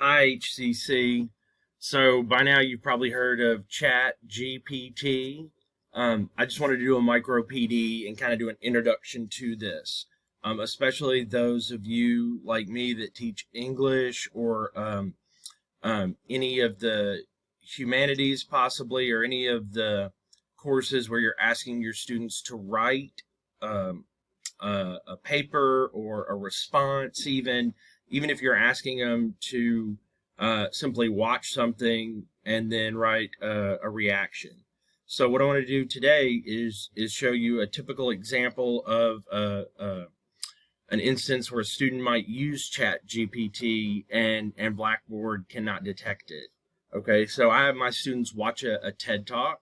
Hi, HCC. So by now you've probably heard of ChatGPT. I just wanted to do a micro PD and kind of do an introduction to this, especially those of you like me that teach English or any of the humanities possibly, or any of the courses where you're asking your students to write um, a paper or a response, even if you're asking them to simply watch something and then write a reaction. So what I want to do today is show you a typical example of an instance where a student might use ChatGPT and Blackboard cannot detect it. Okay, so I have my students watch a TED Talk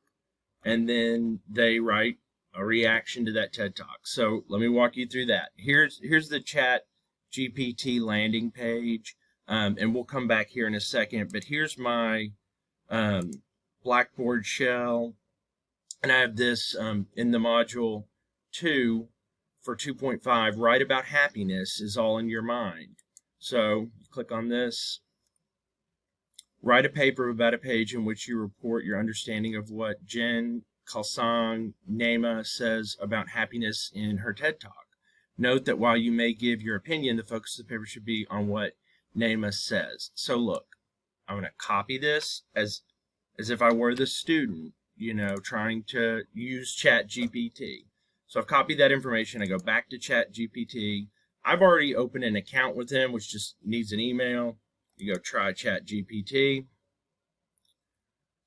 and then they write a reaction to that TED Talk. So let me walk you through that. Here's the ChatGPT landing page, and we'll come back here in a second. But here's my Blackboard Shell, and I have this in the module 2 for 2.5. Write about happiness is all in your mind. So click on this. Write a paper about a page in which you report your understanding of what Jen Kalsang Nema says about happiness in her TED Talk. Note that while you may give your opinion, the focus of the paper should be on what Nema says. So look, I'm going to copy this as if I were the student, trying to use ChatGPT. So I've copied that information. I go back to ChatGPT. I've already opened an account with him, which just needs an email. You go try ChatGPT.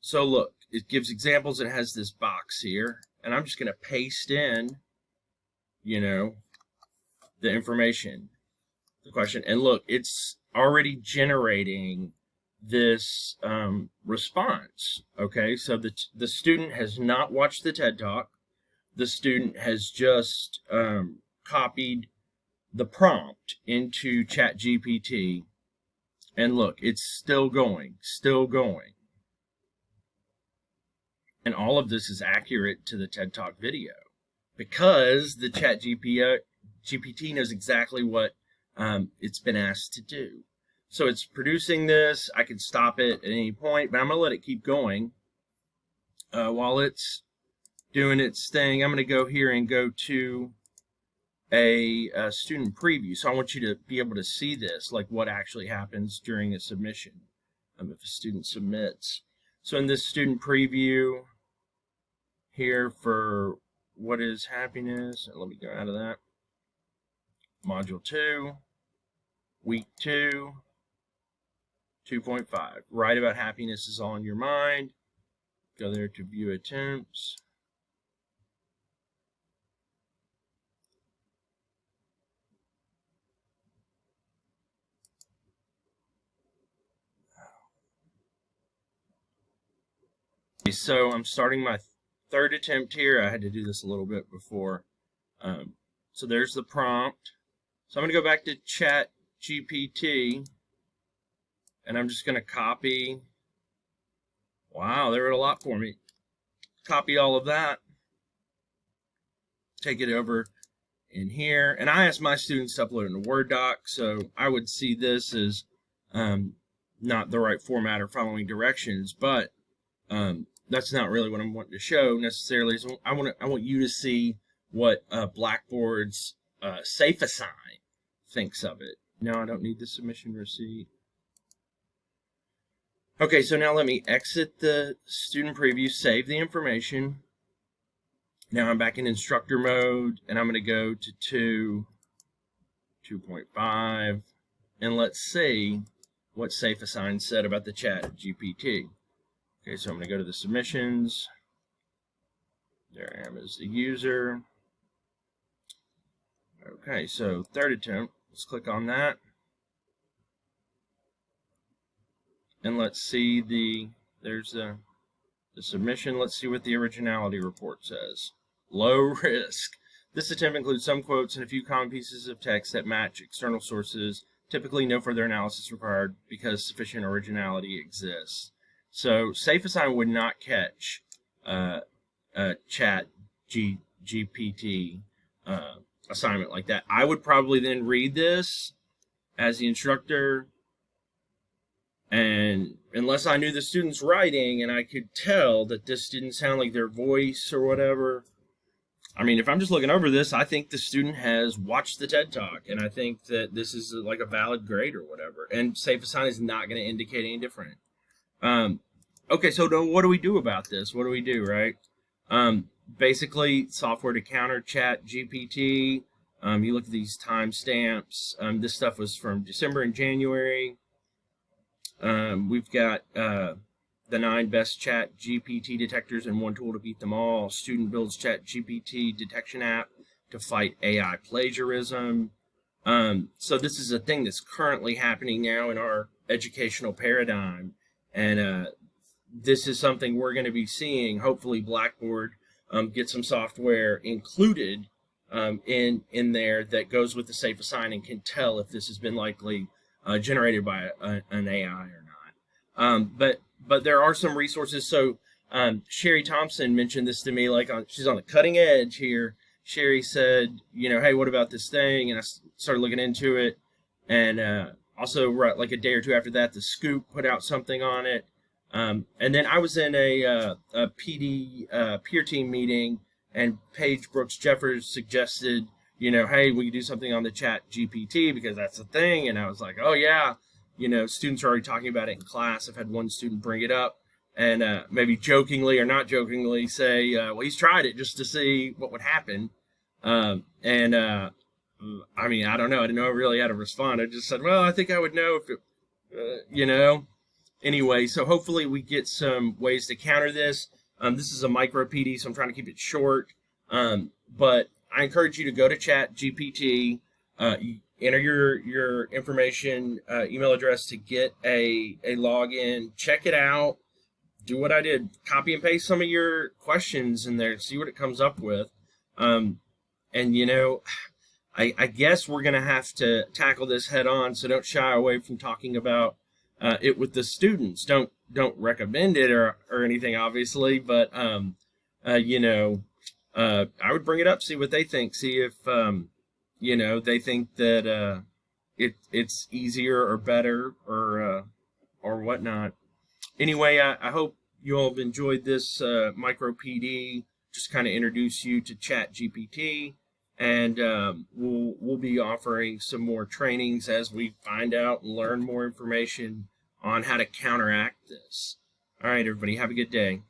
So look, it gives examples. It has this box here, and I'm just going to paste in, the information, the question. And look, it's already generating this response. Okay, so the student has not watched the TED Talk. The student has just copied the prompt into ChatGPT. And look, it's still going. And all of this is accurate to the TED Talk video because the ChatGPT knows exactly what it's been asked to do. So it's producing this. I can stop it at any point, but I'm going to let it keep going. While it's doing its thing, I'm going to go here and go to a student preview. So I want you to be able to see this, like what actually happens during a submission if a student submits. So in this student preview here for what is happiness, and let me go out of that, module 2, week 2, 2.5, write about happiness is all in your mind. Go there to view attempts. So I'm starting my third attempt here. I had to do this a little bit before. So there's the prompt. So I'm going to go back to ChatGPT, and I'm just going to copy. Wow, they wrote a lot for me. Copy all of that. Take it over in here. And I asked my students to upload it in a Word doc, so I would see this as not the right format or following directions, but that's not really what I'm wanting to show necessarily. So I want you to see what Blackboard's SafeAssign thinks of it. No, I don't need the submission receipt. Okay, so now let me exit the student preview, save the information. Now I'm back in instructor mode, and I'm going to go to 2.5, and let's see what SafeAssign said about the ChatGPT. Okay, so I'm going to go to the submissions. There I am as the user. Okay, so third attempt. Let's click on that. And let's see there's the submission. Let's see what the originality report says. Low risk. This attempt includes some quotes and a few common pieces of text that match external sources. Typically, no further analysis required because sufficient originality exists. So SafeAssign would not catch Chat GPT assignment like that. I would probably then read this as the instructor, unless I knew the student's writing and I could tell that this didn't sound like their voice or whatever. I mean, if I'm just looking over this, I think the student has watched the TED Talk, and I think that this is like a valid grade or whatever. And SafeAssign is not going to indicate any different. Okay, so what do we do about this? What do we do, right? Basically, software to counter ChatGPT. You look at these timestamps. This stuff was from December and January. We've got the 9 best ChatGPT detectors and one tool to beat them all. Student builds ChatGPT detection app to fight AI plagiarism. So this is a thing that's currently happening now in our educational paradigm. And this is something we're going to be seeing. Hopefully Blackboard get some software included in there that goes with the SafeAssign and can tell if this has been likely generated by an AI or not. But there are some resources. So Sherry Thompson mentioned this to me, like she's on the cutting edge here. Sherry said, hey, what about this thing? And I started looking into it. And also, like a day or two after that, the Scoop put out something on it. And then I was in a PD peer team meeting, and Paige Brooks Jeffers suggested, hey, we could do something on the ChatGPT because that's a thing. And I was like, oh yeah, students are already talking about it in class. I've had one student bring it up and maybe jokingly or not jokingly say, well, he's tried it just to see what would happen. I mean, I don't know. I didn't know really how to respond. I just said, well, I think I would know if it, Anyway, so hopefully we get some ways to counter this. This is a micro PD, so I'm trying to keep it short. But I encourage you to go to ChatGPT, enter your information, email address to get a login, check it out, do what I did, copy and paste some of your questions in there, see what it comes up with. And I guess we're going to have to tackle this head on, so don't shy away from talking about it with the students. Don't recommend it or anything, obviously, but I would bring it up, see what they think, see if they think that it's easier or better or whatnot. Anyway, I hope you all have enjoyed this micro PD. Just kind of introduce you to ChatGPT, and we'll be offering some more trainings as we find out and learn more information on how to counteract this. All right, everybody, have a good day.